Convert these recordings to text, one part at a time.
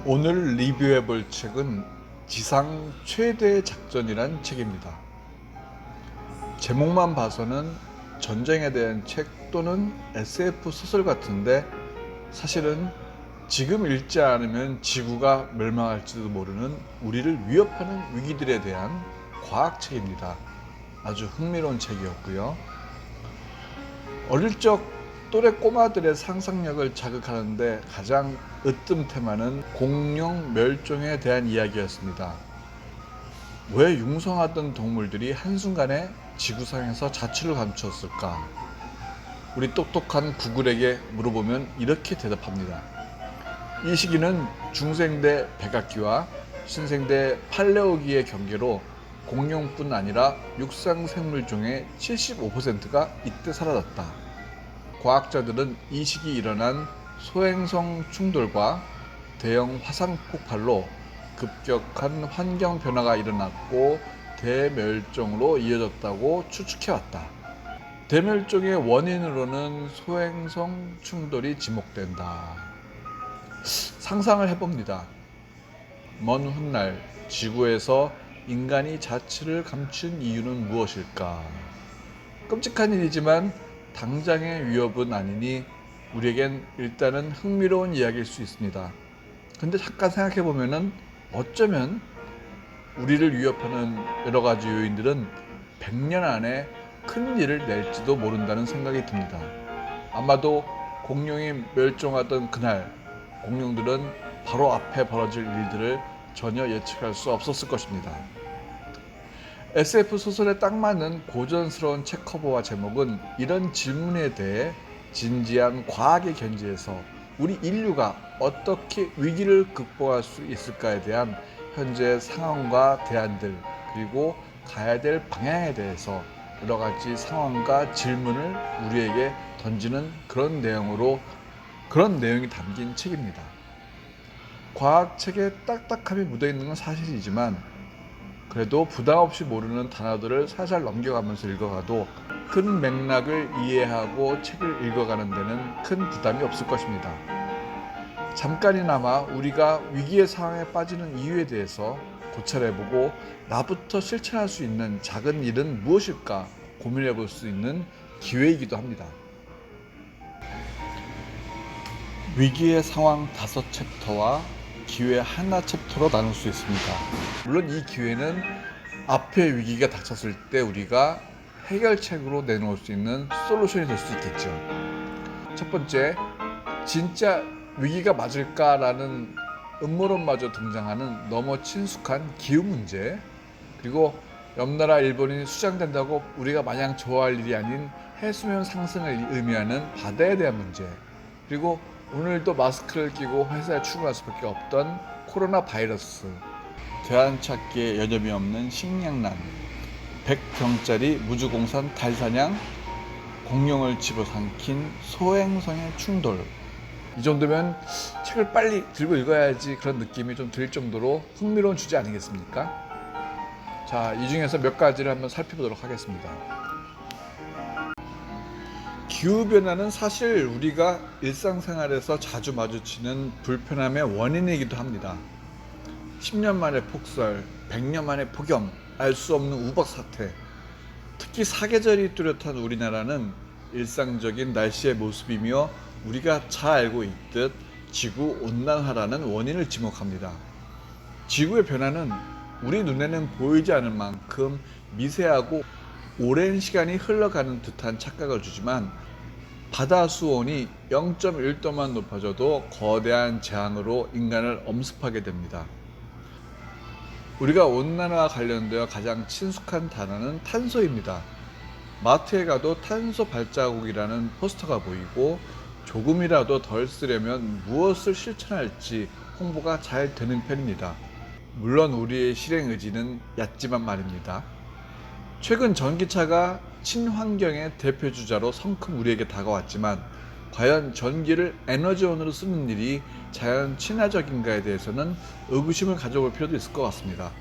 오늘 리뷰해 볼 책은 지상 최대 작전이란 책입니다. 제목만 봐서는 전쟁에 대한 책 또는 SF 소설 같은데 사실은 지금 읽지 않으면 지구가 멸망할지도 모르는 우리를 위협하는 위기들에 대한 과학책입니다. 아주 흥미로운 책이었고요. 어릴 적 또래 꼬마들의 상상력을 자극하는데 가장 으뜸 테마는 공룡 멸종에 대한 이야기였습니다. 왜 융성하던 동물들이 한순간에 지구상에서 자취를 감추었을까? 우리 똑똑한 구글에게 물어보면 이렇게 대답합니다. 이 시기는 중생대 백악기와 신생대 팔레오기의 경계로 공룡뿐 아니라 육상생물 중에 75%가 이때 사라졌다. 과학자들은 이 시기 일어난 소행성 충돌과 대형 화산 폭발로 급격한 환경 변화가 일어났고 대멸종으로 이어졌다고 추측해왔다. 대멸종의 원인으로는 소행성 충돌이 지목된다. 상상을 해봅니다. 먼 훗날 지구에서 인간이 자취를 감춘 이유는 무엇일까? 끔찍한 일이지만 당장의 위협은 아니니 우리에겐 일단은 흥미로운 이야기일 수 있습니다. 근데 잠깐 생각해보면은 어쩌면 우리를 위협하는 여러 가지 요인들은 100년 안에 큰 일을 낼지도 모른다는 생각이 듭니다. 아마도 공룡이 멸종하던 그날 공룡들은 바로 앞에 벌어질 일들을 전혀 예측할 수 없었을 것입니다. SF 소설에 딱 맞는 고전스러운 책 커버와 제목은 이런 질문에 대해 진지한 과학의 견지에서 우리 인류가 어떻게 위기를 극복할 수 있을까에 대한 현재 상황과 대안들, 그리고 가야 될 방향에 대해서 여러 가지 상황과 질문을 우리에게 던지는 그런 내용이 담긴 책입니다. 과학책에 딱딱함이 묻어있는 건 사실이지만 그래도 부담 없이 모르는 단어들을 살살 넘겨가면서 읽어가도 큰 맥락을 이해하고 책을 읽어가는 데는 큰 부담이 없을 것입니다. 잠깐이나마 우리가 위기의 상황에 빠지는 이유에 대해서 고찰해보고 나부터 실천할 수 있는 작은 일은 무엇일까 고민해 볼 수 있는 기회이기도 합니다. 위기의 상황 5챕터와 기회 하나 챕터로 나눌 수 있습니다. 물론 이 기회는 앞에 위기가 닥쳤을 때 우리가 해결책으로 내놓을 수 있는 솔루션이 될 수 있겠죠. 첫 번째, 진짜 위기가 맞을까라는 음모론마저 등장하는 너무 친숙한 기후 문제, 그리고 옆나라 일본이 수장된다고 우리가 마냥 좋아할 일이 아닌 해수면 상승을 의미하는 바다에 대한 문제, 그리고 오늘도 마스크를 끼고 회사에 출근할 수밖에 없던 코로나 바이러스, 대안 찾기에 여념이 없는 식량난, 100병짜리 무주공산 달사냥, 공룡을 집어삼킨 소행성의 충돌. 이 정도면 책을 빨리 들고 읽어야지 그런 느낌이 좀 들 정도로 흥미로운 주제 아니겠습니까? 자, 이 중에서 몇 가지를 한번 살펴보도록 하겠습니다. 기후변화는 사실 우리가 일상생활에서 자주 마주치는 불편함의 원인이기도 합니다. 10년 만에 폭설, 100년 만에 폭염, 알 수 없는 우박 사태, 특히 사계절이 뚜렷한 우리나라는 일상적인 날씨의 모습이며 우리가 잘 알고 있듯 지구 온난화라는 원인을 지목합니다. 지구의 변화는 우리 눈에는 보이지 않을 만큼 미세하고 오랜 시간이 흘러가는 듯한 착각을 주지만 바다 수온이 0.1도만 높아져도 거대한 재앙으로 인간을 엄습하게 됩니다. 우리가 온난화와 관련되어 가장 친숙한 단어는 탄소입니다. 마트에 가도 탄소 발자국이라는 포스터가 보이고 조금이라도 덜 쓰려면 무엇을 실천할지 홍보가 잘 되는 편입니다. 물론 우리의 실행 의지는 얕지만 말입니다. 최근 전기차가 친환경의 대표주자로 성큼 우리에게 다가왔지만 과연 전기를 에너지원으로 쓰는 일이 자연 친화적인가에 대해서는 의구심을 가져볼 필요도 있을 것 같습니다.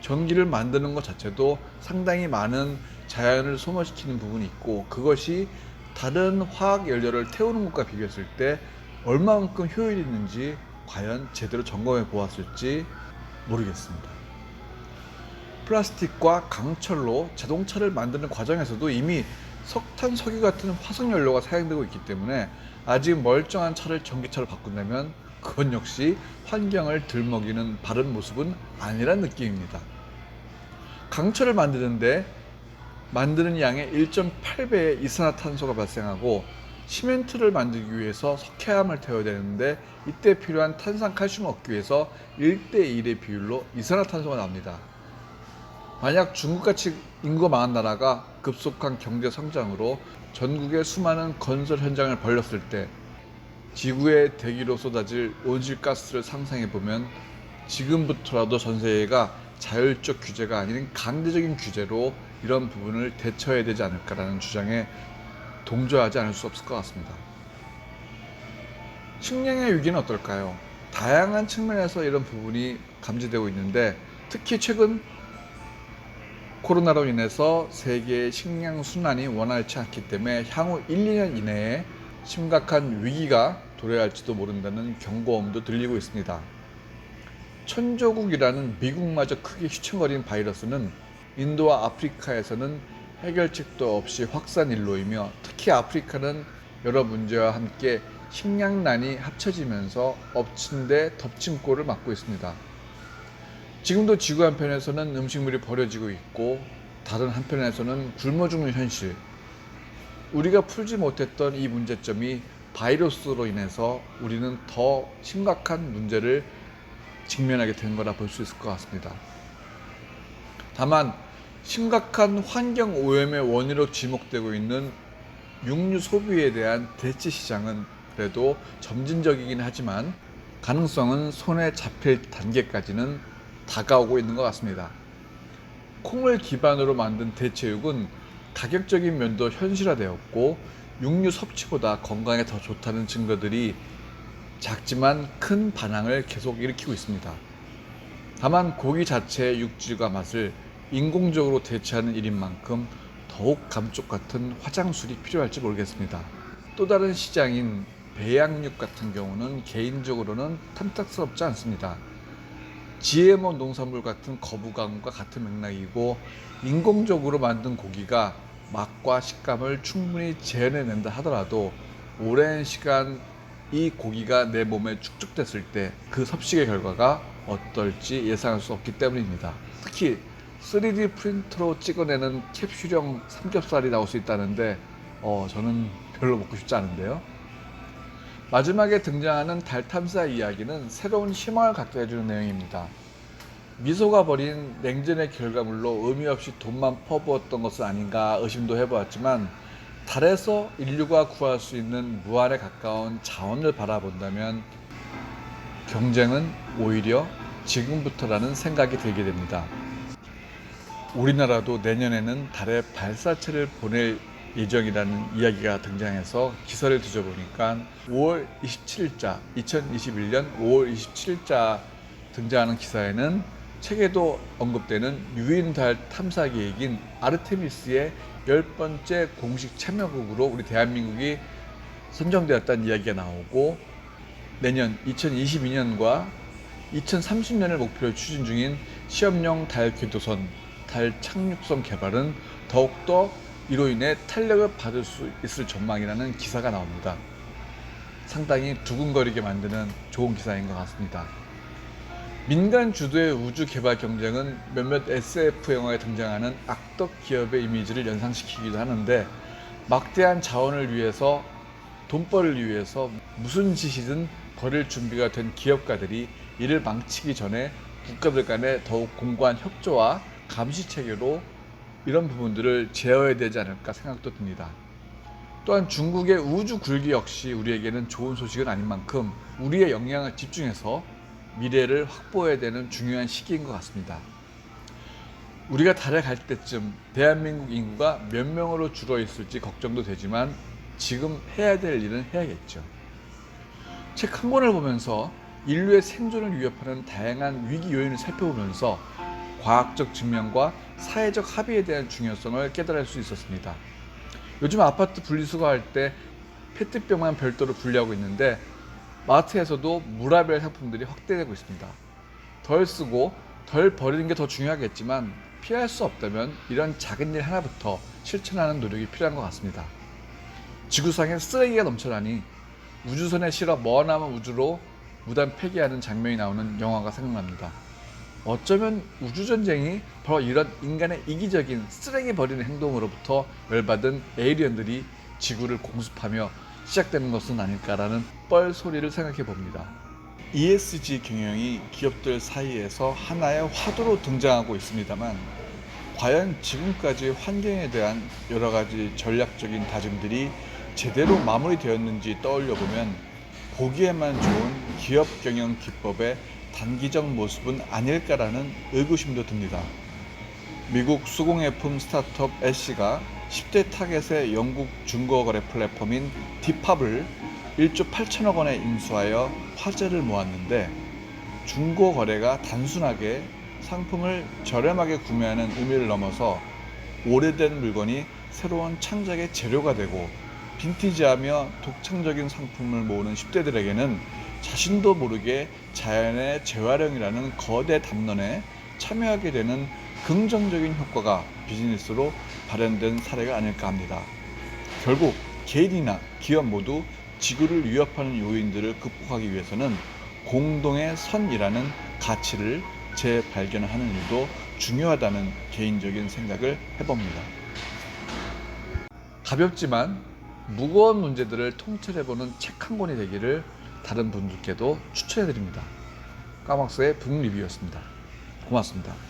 전기를 만드는 것 자체도 상당히 많은 자연을 소모시키는 부분이 있고 그것이 다른 화학 연료를 태우는 것과 비교했을 때 얼마만큼 효율이 있는지 과연 제대로 점검해 보았을지 모르겠습니다. 플라스틱과 강철로 자동차를 만드는 과정에서도 이미 석탄, 석유 같은 화석연료가 사용되고 있기 때문에 아직 멀쩡한 차를 전기차로 바꾼다면 그건 역시 환경을 들먹이는 바른 모습은 아니란 느낌입니다. 강철을 만드는데 만드는 양의 1.8배의 이산화탄소가 발생하고 시멘트를 만들기 위해서 석회암을 태워야 되는데 이때 필요한 탄산 칼슘을 얻기 위해서 1대1의 비율로 이산화탄소가 나옵니다. 만약 중국같이 인구가 많은 나라가 급속한 경제 성장으로 전국의 수많은 건설 현장을 벌렸을 때 지구의 대기로 쏟아질 온실가스를 상상해 보면 지금부터라도 전 세계가 자율적 규제가 아닌 강제적인 규제로 이런 부분을 대처해야 되지 않을까라는 주장에 동조하지 않을 수 없을 것 같습니다. 식량의 위기는 어떨까요? 다양한 측면에서 이런 부분이 감지되고 있는데 특히 최근 코로나로 인해서 세계의 식량 순환이 원활치 않기 때문에 향후 1, 2년 이내에 심각한 위기가 도래할지도 모른다는 경고음도 들리고 있습니다. 천조국이라는 미국마저 크게 휘청거리는 바이러스는 인도와 아프리카에서는 해결책도 없이 확산 일로이며 특히 아프리카는 여러 문제와 함께 식량난이 합쳐지면서 엎친 데 덮친 꼴을 맞고 있습니다. 지금도 지구 한편에서는 음식물이 버려지고 있고 다른 한편에서는 굶어 죽는 현실. 우리가 풀지 못했던 이 문제점이 바이러스로 인해서 우리는 더 심각한 문제를 직면하게 된 거라 볼 수 있을 것 같습니다. 다만 심각한 환경 오염의 원인으로 지목되고 있는 육류 소비에 대한 대체 시장은 그래도 점진적이긴 하지만 가능성은 손에 잡힐 단계까지는 다가오고 있는 것 같습니다. 콩을 기반으로 만든 대체육은 가격적인 면도 현실화되었고 육류 섭취보다 건강에 더 좋다는 증거들이 작지만 큰 반향을 계속 일으키고 있습니다. 다만 고기 자체의 육질과 맛을 인공적으로 대체하는 일인 만큼 더욱 감쪽 같은 화장술이 필요할지 모르겠습니다. 또 다른 시장인 배양육 같은 경우는 개인적으로는 탐탁스럽지 않습니다. GMO 농산물 같은 거부감과 같은 맥락이고 인공적으로 만든 고기가 맛과 식감을 충분히 재현해낸다 하더라도 오랜 시간 이 고기가 내 몸에 축적됐을 때 그 섭식의 결과가 어떨지 예상할 수 없기 때문입니다. 특히 3D 프린터로 찍어내는 캡슐형 삼겹살이 나올 수 있다는데 저는 별로 먹고 싶지 않은데요. 마지막에 등장하는 달 탐사 이야기는 새로운 희망을 갖게 해주는 내용입니다. 미소가 버린 냉전의 결과물로 의미 없이 돈만 퍼부었던 것은 아닌가 의심도 해보았지만 달에서 인류가 구할 수 있는 무한에 가까운 자원을 바라본다면 경쟁은 오히려 지금부터라는 생각이 들게 됩니다. 우리나라도 내년에는 달에 발사체를 보낼 예정이라는 이야기가 등장해서 기사를 뒤져보니까 5월 27일자 2021년 5월 27일자 등장하는 기사에는 책에도 언급되는 유인달 탐사 계획인 아르테미스의 10번째 공식 참여국으로 우리 대한민국이 선정되었다는 이야기가 나오고 내년 2022년과 2030년을 목표로 추진 중인 시험용 달 궤도선, 달 착륙선 개발은 더욱더 이로 인해 탄력을 받을 수 있을 전망이라는 기사가 나옵니다. 상당히 두근거리게 만드는 좋은 기사인 것 같습니다. 민간 주도의 우주 개발 경쟁은 몇몇 SF 영화에 등장하는 악덕 기업의 이미지를 연상시키기도 하는데 막대한 자원을 위해서 돈벌이를 위해서 무슨 짓이든 벌일 준비가 된 기업가들이 이를 망치기 전에 국가들 간의 더욱 공고한 협조와 감시 체계로 이런 부분들을 제어해야 되지 않을까 생각도 듭니다. 또한 중국의 우주 굴기 역시 우리에게는 좋은 소식은 아닌 만큼 우리의 역량을 집중해서 미래를 확보해야 되는 중요한 시기인 것 같습니다. 우리가 달에 갈 때쯤 대한민국 인구가 몇 명으로 줄어 있을지 걱정도 되지만 지금 해야 될 일은 해야겠죠. 책 한 권을 보면서 인류의 생존을 위협하는 다양한 위기 요인을 살펴보면서 과학적 증명과 사회적 합의에 대한 중요성을 깨달을 수 있었습니다. 요즘 아파트 분리수거할 때 페트병만 별도로 분리하고 있는데 마트에서도 무라벨 상품들이 확대되고 있습니다. 덜 쓰고 덜 버리는 게 더 중요하겠지만 피할 수 없다면 이런 작은 일 하나부터 실천하는 노력이 필요한 것 같습니다. 지구상에 쓰레기가 넘쳐나니 우주선에 실어 머나먼 우주로 무단 폐기하는 장면이 나오는 영화가 생각납니다. 어쩌면 우주전쟁이 바로 이런 인간의 이기적인 쓰레기 버리는 행동으로부터 열받은 에이리언들이 지구를 공습하며 시작되는 것은 아닐까라는 뻘소리를 생각해 봅니다. ESG 경영이 기업들 사이에서 하나의 화두로 등장하고 있습니다만 과연 지금까지 환경에 대한 여러 가지 전략적인 다짐들이 제대로 마무리되었는지 떠올려 보면 보기에만 좋은 기업 경영 기법의 단기적 모습은 아닐까라는 의구심도 듭니다. 미국 수공예품 스타트업 애쉬가 10대 타겟의 영국 중고거래 플랫폼인 디팝을 1조 8천억 원에 인수하여 화제를 모았는데, 중고거래가 단순하게 상품을 저렴하게 구매하는 의미를 넘어서 오래된 물건이 새로운 창작의 재료가 되고 빈티지하며 독창적인 상품을 모으는 10대들에게는 자신도 모르게 자연의 재활용이라는 거대 담론에 참여하게 되는 긍정적인 효과가 비즈니스로 발현된 사례가 아닐까 합니다. 결국 개인이나 기업 모두 지구를 위협하는 요인들을 극복하기 위해서는 공동의 선이라는 가치를 재발견하는 일도 중요하다는 개인적인 생각을 해봅니다. 가볍지만 무거운 문제들을 통찰해보는 책 한 권이 되기를 다른 분들께도 추천해드립니다. 까막스의 북리뷰였습니다. 고맙습니다.